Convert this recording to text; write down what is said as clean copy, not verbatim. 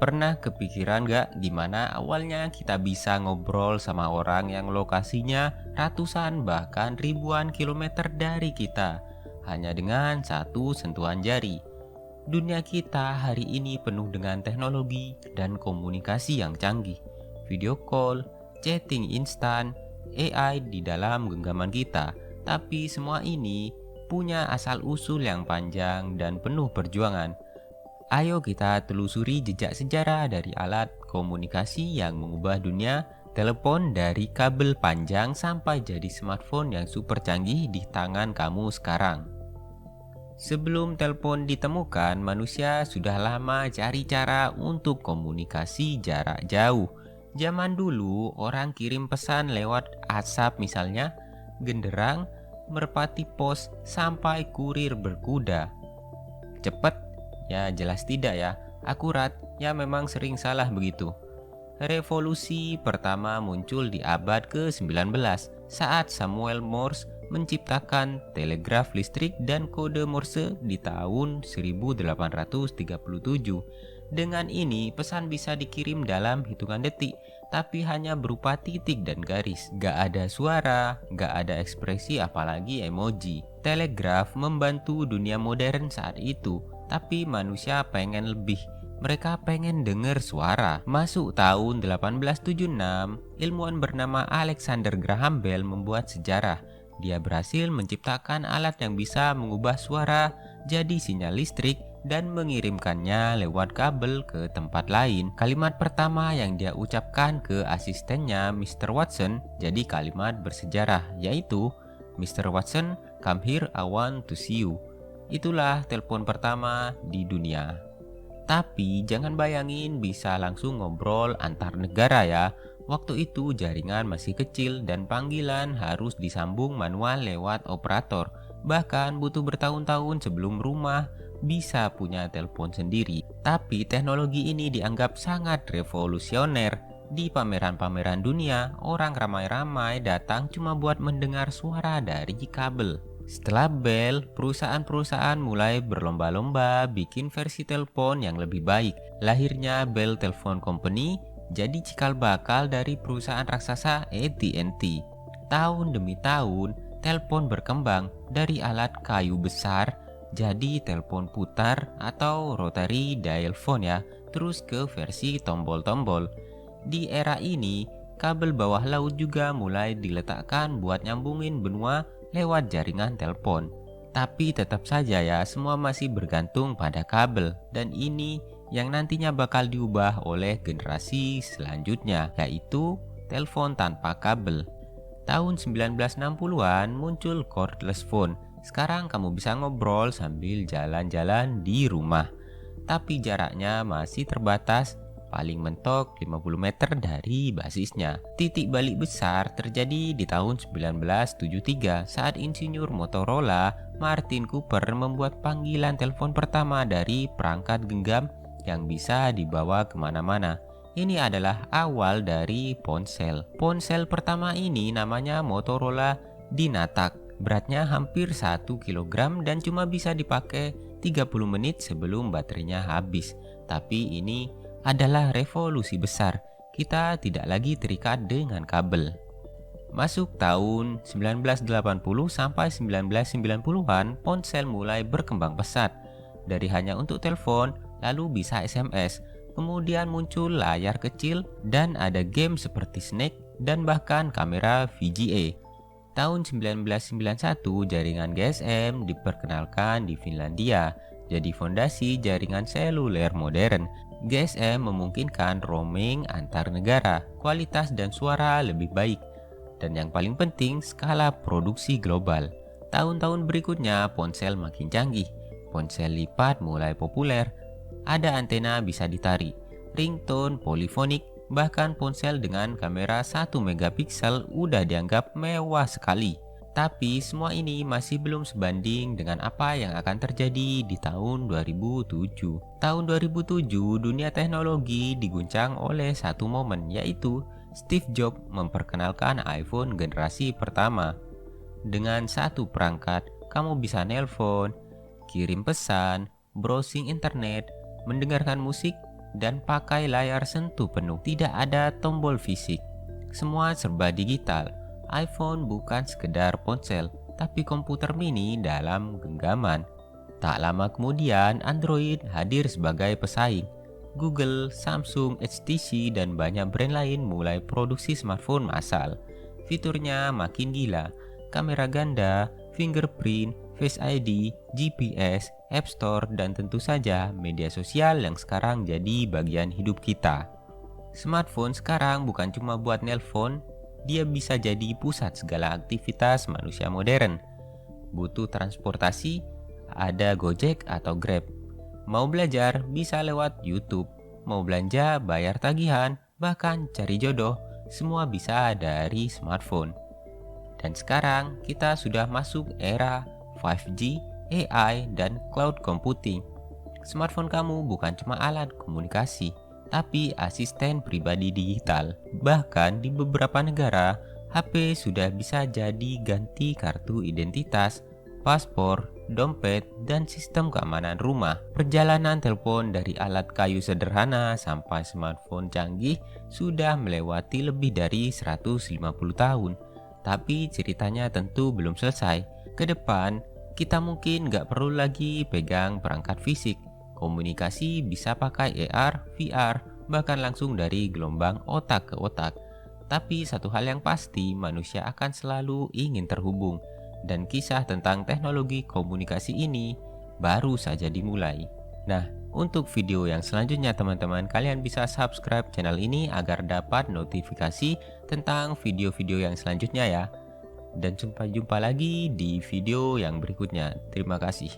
Pernah kepikiran gak gimana awalnya kita bisa ngobrol sama orang yang lokasinya ratusan bahkan ribuan kilometer dari kita hanya dengan satu sentuhan jari? Dunia kita hari ini penuh dengan teknologi dan komunikasi yang canggih. Video call, chatting instan, AI di dalam genggaman kita. Tapi semua ini punya asal-usul yang panjang dan penuh perjuangan. Ayo kita telusuri jejak sejarah dari alat komunikasi yang mengubah dunia, telepon dari kabel panjang sampai jadi smartphone yang super canggih di tangan kamu sekarang. Sebelum telepon ditemukan, manusia sudah lama cari cara untuk komunikasi jarak jauh. Zaman dulu, orang kirim pesan lewat asap misalnya, genderang, merpati pos, sampai kurir berkuda. Cepat? Ya jelas tidak ya. Akurat? Ya memang sering salah begitu. Revolusi pertama muncul di abad ke-19 saat Samuel Morse menciptakan telegraf listrik dan kode Morse di tahun 1837. Dengan ini pesan bisa dikirim dalam hitungan detik, tapi hanya berupa titik dan garis. Gak ada suara, gak ada ekspresi apalagi emoji. Telegraf membantu dunia modern saat itu, tapi manusia pengen lebih. Mereka pengen dengar suara. Masuk tahun 1876, ilmuwan bernama Alexander Graham Bell membuat sejarah. Dia berhasil menciptakan alat yang bisa mengubah suara jadi sinyal listrik dan mengirimkannya lewat kabel ke tempat lain. Kalimat pertama yang dia ucapkan ke asistennya Mr. Watson jadi kalimat bersejarah, yaitu Mr. Watson, come here, I want to see you. Itulah telepon pertama di dunia. Tapi jangan bayangin bisa langsung ngobrol antar negara ya. Waktu itu jaringan masih kecil dan panggilan harus disambung manual lewat operator. Bahkan butuh bertahun-tahun sebelum rumah bisa punya telepon sendiri. Tapi teknologi ini dianggap sangat revolusioner. Di pameran-pameran dunia, orang ramai-ramai datang cuma buat mendengar suara dari kabel. Setelah Bell, perusahaan-perusahaan mulai berlomba-lomba bikin versi telepon yang lebih baik. Lahirnya Bell Telephone Company jadi cikal bakal dari perusahaan raksasa AT&T. Tahun demi tahun, telepon berkembang dari alat kayu besar jadi telepon putar atau rotary dial phone ya, terus ke versi tombol-tombol. Di era ini, kabel bawah laut juga mulai diletakkan buat nyambungin benua lewat jaringan telepon. Tapi tetap saja ya, semua masih bergantung pada kabel, dan ini yang nantinya bakal diubah oleh generasi selanjutnya, yaitu telepon tanpa kabel. Tahun 1960-an muncul cordless phone. Sekarang kamu bisa ngobrol sambil jalan-jalan di rumah, tapi jaraknya masih terbatas, paling mentok 50 meter dari basisnya. Titik balik besar terjadi di tahun 1973 saat insinyur Motorola Martin Cooper membuat panggilan telepon pertama dari perangkat genggam yang bisa dibawa kemana-mana. Ini adalah awal dari ponsel. Ponsel pertama ini namanya Motorola Dynatac. Beratnya hampir 1 kg dan cuma bisa dipakai 30 menit sebelum baterainya habis. Tapi ini adalah revolusi besar. Kita tidak lagi terikat dengan kabel. Masuk tahun 1980 sampai 1990-an, ponsel mulai berkembang pesat. Dari hanya untuk telepon, lalu bisa SMS. Kemudian muncul layar kecil dan ada game seperti Snake dan bahkan kamera VGA. Tahun 1991, jaringan GSM diperkenalkan di Finlandia, jadi fondasi jaringan seluler modern. GSM memungkinkan roaming antar negara, kualitas dan suara lebih baik, dan yang paling penting skala produksi global. Tahun-tahun berikutnya ponsel makin canggih, ponsel lipat mulai populer, ada antena bisa ditarik, ringtone polifonik, bahkan ponsel dengan kamera 1 megapiksel udah dianggap mewah sekali. Tapi semua ini masih belum sebanding dengan apa yang akan terjadi di tahun 2007. Tahun 2007, dunia teknologi diguncang oleh satu momen, yaitu Steve Jobs memperkenalkan iPhone generasi pertama. Dengan satu perangkat, kamu bisa nelpon, kirim pesan, browsing internet, mendengarkan musik, dan pakai layar sentuh penuh. Tidak ada tombol fisik. Semua serba digital. iPhone bukan sekedar ponsel, tapi komputer mini dalam genggaman. Tak lama kemudian, Android hadir sebagai pesaing. Google, Samsung, HTC, dan banyak brand lain mulai produksi smartphone massal. Fiturnya makin gila. Kamera ganda, fingerprint, Face ID, GPS, App Store, dan tentu saja media sosial yang sekarang jadi bagian hidup kita. Smartphone sekarang bukan cuma buat nelpon, dia bisa jadi pusat segala aktivitas manusia modern. Butuh transportasi, ada Gojek atau Grab. Mau belajar, bisa lewat YouTube. Mau belanja, bayar tagihan, bahkan cari jodoh, semua bisa dari smartphone. Dan sekarang kita sudah masuk era 5G, AI, dan cloud computing. Smartphone kamu bukan cuma alat komunikasi, tapi asisten pribadi digital. Bahkan di beberapa negara, HP sudah bisa jadi ganti kartu identitas, paspor, dompet, dan sistem keamanan rumah. Perjalanan telepon dari alat kayu sederhana sampai smartphone canggih sudah melewati lebih dari 150 tahun. Tapi ceritanya tentu belum selesai. Ke depan, kita mungkin nggak perlu lagi pegang perangkat fisik. Komunikasi bisa pakai AR, VR, bahkan langsung dari gelombang otak ke otak. Tapi satu hal yang pasti, manusia akan selalu ingin terhubung. Dan kisah tentang teknologi komunikasi ini baru saja dimulai. Nah, untuk video yang selanjutnya teman-teman, kalian bisa subscribe channel ini agar dapat notifikasi tentang video-video yang selanjutnya ya. Dan sampai jumpa lagi di video yang berikutnya. Terima kasih.